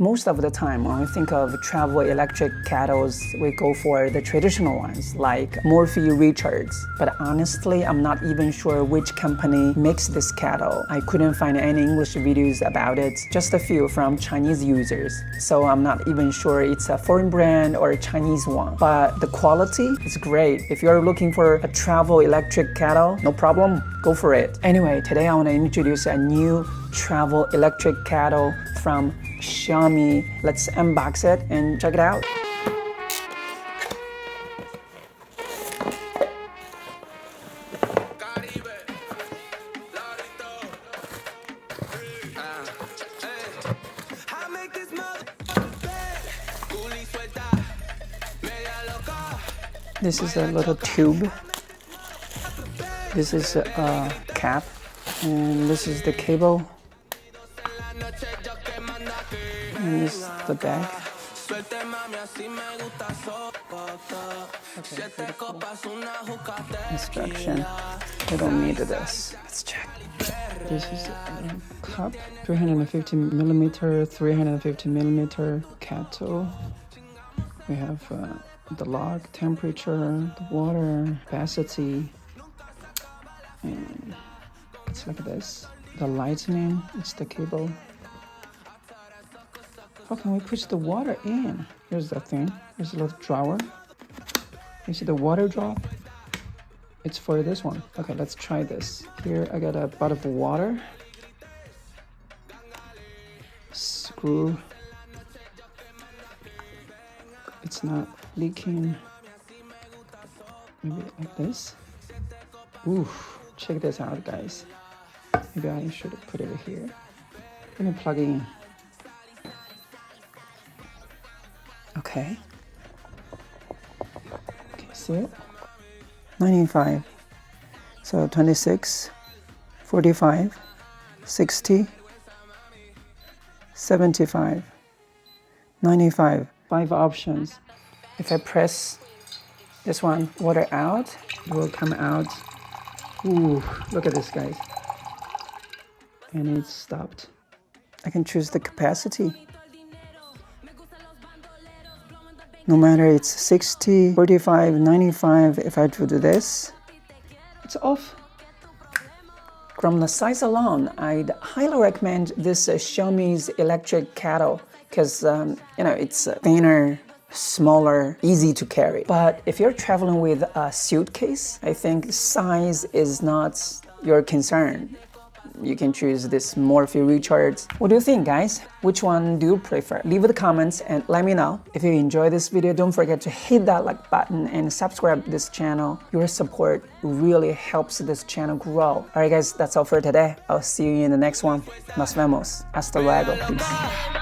Most of the time, when we think of travel electric kettles, we go for the traditional ones like Morphy recharge. But honestly, I'm not even sure which company makes this kettle. I couldn't find any English videos about it, just a few from Chinese users. So I'm not even sure it's a foreign brand or a Chinese one. But the quality is great. If you're looking for a travel electric kettle, no problem, go for it. Anyway, today I want to introduce a new travel electric kettle from Xiaomi. Let's unbox it and check it out. This is a little tube. This is a cap, and this is the cable. And this is the bag. Okay, pretty cool. Instruction. We don't need this. Let's check. This is a cup, 350 millimeter, 350 millimeter kettle. We have the log, temperature, the water, capacity, and it's like this. The lightning, it's the cable. How can we push the water in? Here's the thing. Here's a little drawer. You see the water drop? It's for this one. Okay, let's try this. Here I got a bottle of water. Screw. It's not leaking. Maybe like this. Ooh, check this out, guys. Maybe I should put it here. Let me plug it in. Okay. Okay, see it? 95. So 26, 45, 60, 75, 95. 5 options. If I press this one, water out, it will come out. Ooh, look at this, guys. And it's stopped. I can choose the capacity. No matter it's 60, 45, 95, if I do this, it's off. From the size alone, I'd highly recommend this Xiaomi's electric kettle because, it's thinner, smaller, easy to carry. But if you're traveling with a suitcase, I think size is not your concern. You can choose this morphy recharge. What do you think, guys? Which one do you prefer? Leave the comments and let me know. If you enjoyed this video, don't forget to hit that like button and subscribe to this channel. Your support really helps this channel grow. Alright guys, that's all for today. I'll see you in the next one. Nos vemos. Hasta luego. Peace.